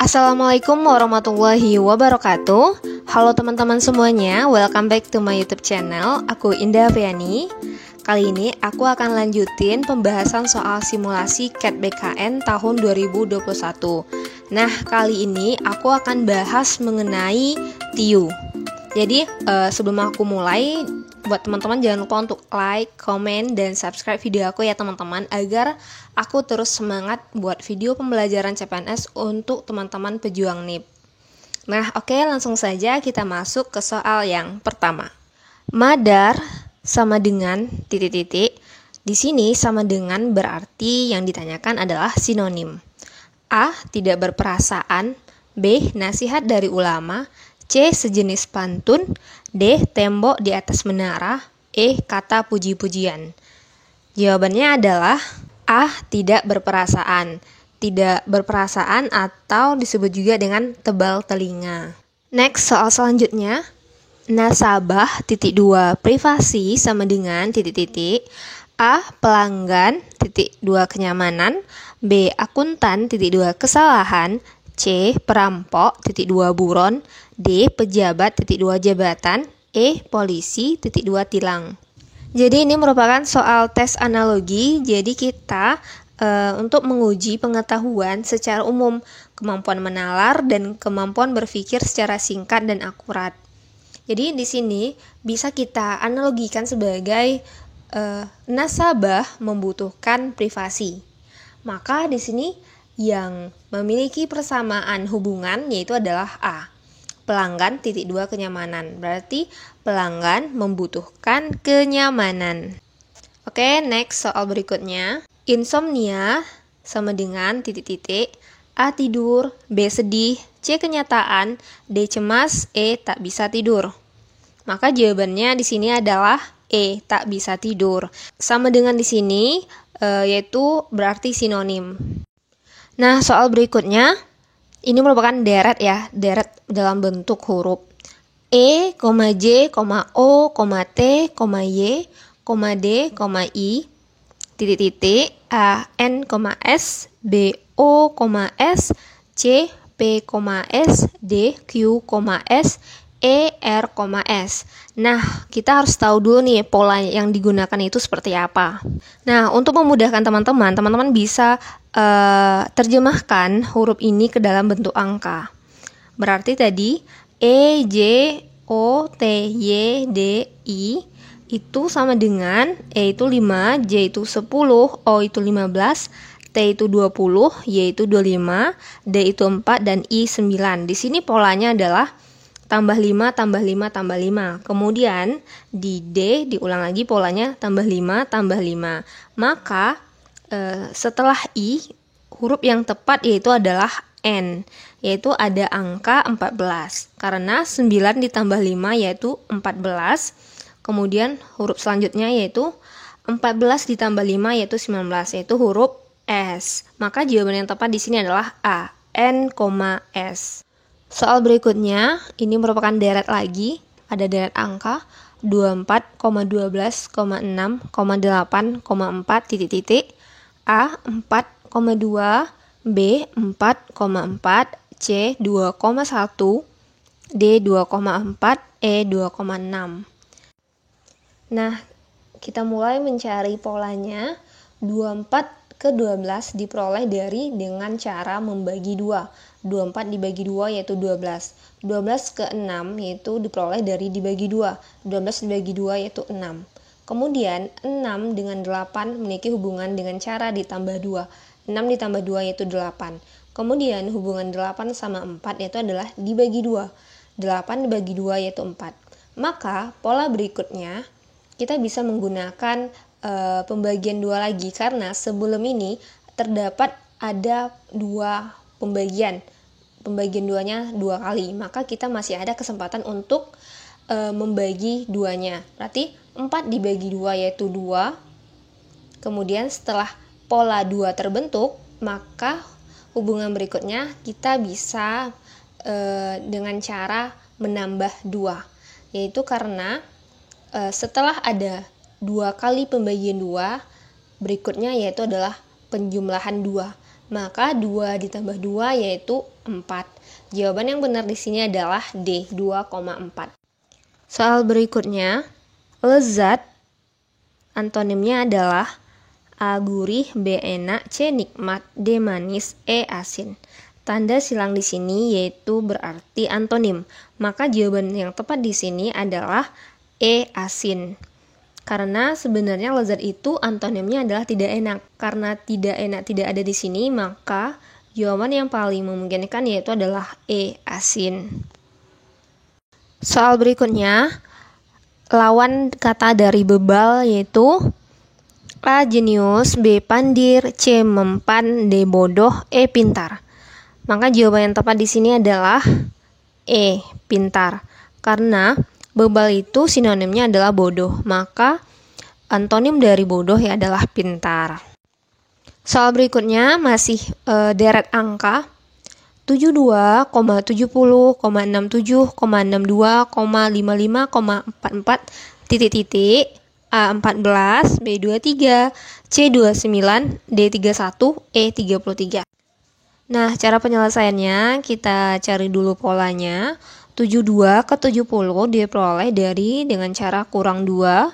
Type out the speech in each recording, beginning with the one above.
Assalamualaikum warahmatullahi wabarakatuh. Halo teman-teman semuanya, welcome back to my YouTube channel. Aku Indah Fiani. Kali ini aku akan lanjutin pembahasan soal simulasi CAT BKN tahun 2021. Nah, kali ini aku akan bahas mengenai TIU. Jadi, sebelum aku mulai, buat teman-teman jangan lupa untuk like, comment, dan subscribe video aku ya teman-teman, agar aku terus semangat buat video pembelajaran CPNS untuk teman-teman pejuang NIP. Nah, oke, langsung saja kita masuk ke soal yang pertama. Madar sama dengan titik-titik. Di sini sama dengan berarti yang ditanyakan adalah sinonim. A. Tidak berperasaan. B. Nasihat dari ulama. C. Sejenis pantun. D. Tembok di atas menara. E. Kata puji-pujian. Jawabannya adalah A. Tidak berperasaan. Tidak berperasaan atau disebut juga dengan tebal telinga. Next, soal selanjutnya. Nasabah (2) privasi sama dengan titik-titik. A. Pelanggan (2) kenyamanan. B. Akuntan (2) kesalahan. C. Perampok (2) buron. D. Pejabat (2) jabatan. E. Polisi (2) tilang. Jadi ini merupakan soal tes analogi. Jadi kita untuk menguji pengetahuan secara umum, kemampuan menalar dan kemampuan berpikir secara singkat dan akurat. Jadi di sini bisa kita analogikan sebagai nasabah membutuhkan privasi. Maka di sini yang memiliki persamaan hubungan yaitu adalah A. Pelanggan (2) kenyamanan. Berarti pelanggan membutuhkan kenyamanan. Oke, next soal berikutnya. Insomnia sama dengan titik-titik. A. Tidur. B. Sedih. C. Kenyataan. D. Cemas. E. Tak bisa tidur. Maka jawabannya di sini adalah E. Tak bisa tidur. Sama dengan di sini yaitu berarti sinonim. Nah, soal berikutnya ini merupakan deret ya, deret dalam bentuk huruf. E, J, O, T, Y, D, I, titik-titik, A, N, S, B, O, S, C, P, S, D, Q, S, E, R, S. Nah, kita harus tahu dulu nih pola yang digunakan itu seperti apa. Nah, untuk memudahkan teman-teman bisa terjemahkan huruf ini ke dalam bentuk angka. Berarti tadi E, J, O, T, Y, D, I itu sama dengan E itu 5, J itu 10, O itu 15, T itu 20, Y itu 25, D itu 4, dan I 9. Di sini polanya adalah tambah 5, tambah 5, tambah 5. Kemudian di D diulang lagi polanya tambah 5, tambah 5. Maka setelah I, huruf yang tepat yaitu adalah N, yaitu ada angka 14. Karena 9 ditambah 5 yaitu 14. Kemudian huruf selanjutnya yaitu 14 ditambah 5 yaitu 19, yaitu huruf S. Maka jawaban yang tepat di sini adalah A, N, S. Soal berikutnya, ini merupakan deret lagi, ada deret angka 24, 12, 6, 8, 4, titik-titik, A 4,2, B 4,4, C 2,1, D 2,4, E 2,6. Nah, kita mulai mencari polanya. 24 ke 12 diperoleh dengan cara membagi 2. 24 dibagi 2 yaitu 12. 12 ke 6 yaitu diperoleh dari dibagi 2. 12 dibagi 2 yaitu 6. Kemudian 6 dengan 8 memiliki hubungan dengan cara ditambah 2. 6 ditambah 2 yaitu 8. Kemudian hubungan 8 sama 4 yaitu adalah dibagi 2. 8 dibagi 2 yaitu 4. Maka pola berikutnya kita bisa menggunakan pembagian 2 lagi, karena sebelum ini terdapat ada 2 pembagian 2-nya 2 kali, maka kita masih ada kesempatan untuk membagi 2-nya. Berarti 4 dibagi 2 yaitu 2. Kemudian setelah pola 2 terbentuk, maka hubungan berikutnya kita bisa dengan cara menambah 2, yaitu karena setelah ada 2 kali pembagian 2, berikutnya yaitu adalah penjumlahan 2. Maka 2 ditambah 2 yaitu 4. Jawaban yang benar di sini adalah D, 2,4. Soal berikutnya, lezat antonimnya adalah A gurih, B enak, C nikmat, D manis, E asin. Tanda silang di sini yaitu berarti antonim. Maka jawaban yang tepat di sini adalah E asin. Karena sebenarnya lezat itu antonimnya adalah tidak enak. Karena tidak enak tidak ada di sini, maka jawaban yang paling memungkinkan yaitu adalah E asin. Soal berikutnya, lawan kata dari bebal yaitu A jenius, B pandir, C mempan, D bodoh, E pintar. Maka jawaban yang tepat di sini adalah E pintar. Karena bebal itu sinonimnya adalah bodoh, maka antonim dari bodoh ya adalah pintar. Soal berikutnya masih deret angka 72, 70, 67, 62, 55, 44, titik-titik, A14, B23, C29, D31, E33. Nah, cara penyelesaiannya kita cari dulu polanya. 72 ke 70 diperoleh dengan cara kurang 2.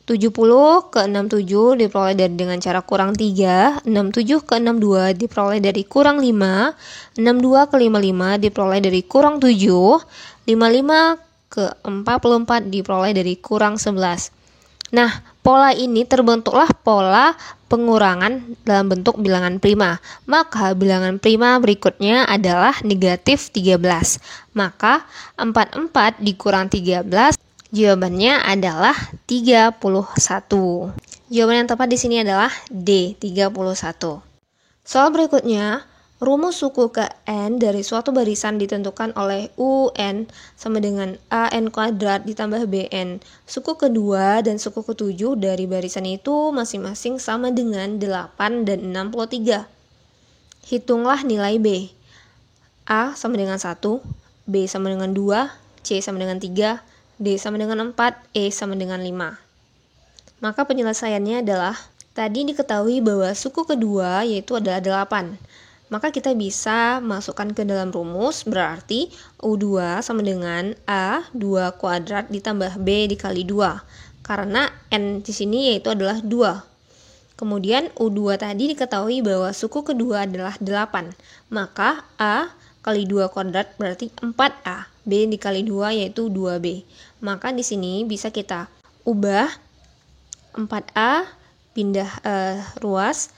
70 ke 67 diperoleh dengan cara kurang 3. 67 ke 62 diperoleh dari kurang 5. 62 ke 55 diperoleh dari kurang 7. 55 ke 44 diperoleh dari kurang 11. Nah, pola ini terbentuklah pola pengurangan dalam bentuk bilangan prima. Maka bilangan prima berikutnya adalah negatif 13. Maka 44 dikurang 13, jawabannya adalah 31. Jawaban yang tepat di sini adalah D, 31. Soal berikutnya, rumus suku ke N dari suatu barisan ditentukan oleh UN sama dengan AN kuadrat ditambah BN. Suku kedua dan suku ketujuh dari barisan itu masing-masing sama dengan 8 dan 63. Hitunglah nilai B. A sama dengan 1, B sama dengan 2, C sama dengan 3, D sama dengan 4, E sama dengan 5. Maka penyelesaiannya adalah, tadi diketahui bahwa suku kedua yaitu adalah 8. Maka kita bisa masukkan ke dalam rumus, berarti U2 sama dengan A2 kuadrat ditambah B dikali 2. Karena N di sini yaitu adalah 2. Kemudian U2 tadi diketahui bahwa suku kedua adalah 8. Maka A kali 2 kuadrat berarti 4A. B dikali 2 yaitu 2B. Maka di sini bisa kita ubah 4A pindah ruas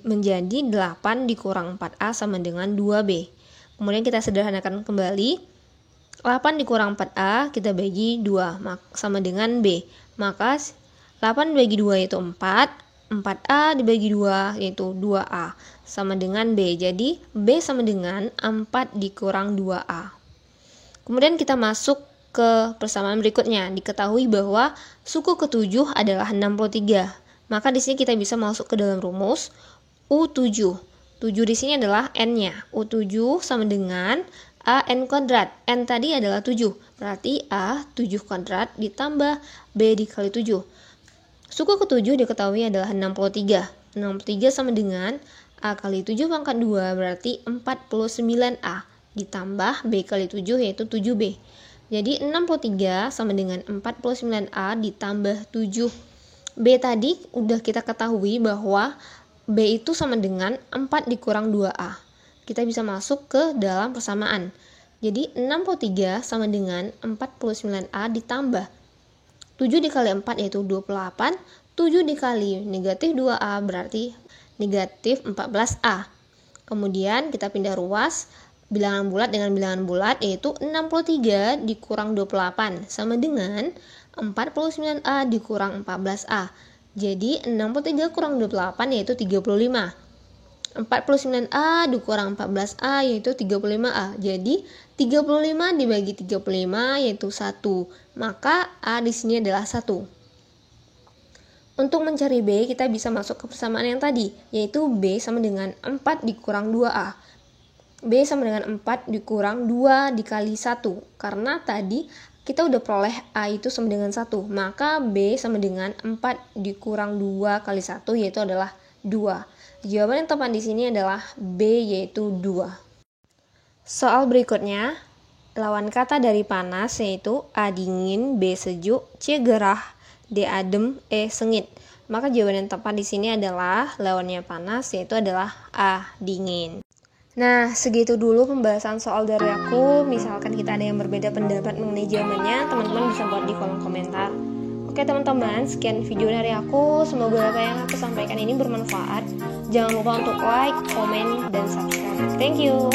menjadi 8 dikurang 4A sama dengan 2B. Kemudian kita sederhanakan kembali. 8 dikurang 4A kita bagi 2 sama dengan B. Maka 8 dibagi 2 yaitu 4. 4A dibagi 2 yaitu 2A sama dengan B. Jadi B sama dengan 4 dikurang 2A. Kemudian kita masuk ke persamaan berikutnya. Diketahui bahwa suku ketujuh adalah 63. Maka di sini kita bisa masuk ke dalam rumus U7. 7 di sini adalah N-nya. U7 sama dengan AN kuadrat. N tadi adalah 7. Berarti A 7 kuadrat ditambah B dikali 7. Suku ketujuh diketahui adalah 63. 63 sama dengan A kali 7 pangkat 2 berarti 49A. Ditambah B kali 7 yaitu 7B. Jadi 63 sama dengan 49A ditambah 7. B tadi udah kita ketahui bahwa B itu sama dengan 4 dikurang 2A. Kita bisa masuk ke dalam persamaan. Jadi 63 sama dengan 49A ditambah 7 dikali 4 yaitu 28. 7 dikali negatif 2A berarti negatif 14A. Kemudian kita pindah ruas. Bilangan bulat dengan bilangan bulat yaitu 63 dikurang 28 sama dengan 49A dikurang 14A. Jadi 63 kurang 28 yaitu 35. 49A dikurang 14A yaitu 35A. Jadi 35 dibagi 35 yaitu 1. Maka A di sini adalah 1. Untuk mencari B kita bisa masuk ke persamaan yang tadi, yaitu B sama dengan 4 dikurang 2A. B sama dengan 4 dikurang 2 dikali 1. Karena tadi kita udah peroleh A itu sama dengan 1, maka B sama dengan 4 dikurang 2 kali 1, yaitu adalah 2. Jawaban yang tepat di sini adalah B, yaitu 2. Soal berikutnya, lawan kata dari panas yaitu A dingin, B sejuk, C gerah, D adem, E sengit. Maka jawaban yang tepat di sini adalah lawannya panas, yaitu adalah A dingin. Nah, segitu dulu pembahasan soal dari aku. Misalkan kita ada yang berbeda pendapat mengenai jawabannya, teman-teman bisa buat di kolom komentar. Oke teman-teman, sekian video dari aku. Semoga apa yang aku sampaikan ini bermanfaat. Jangan lupa untuk like, komen, dan subscribe. Thank you.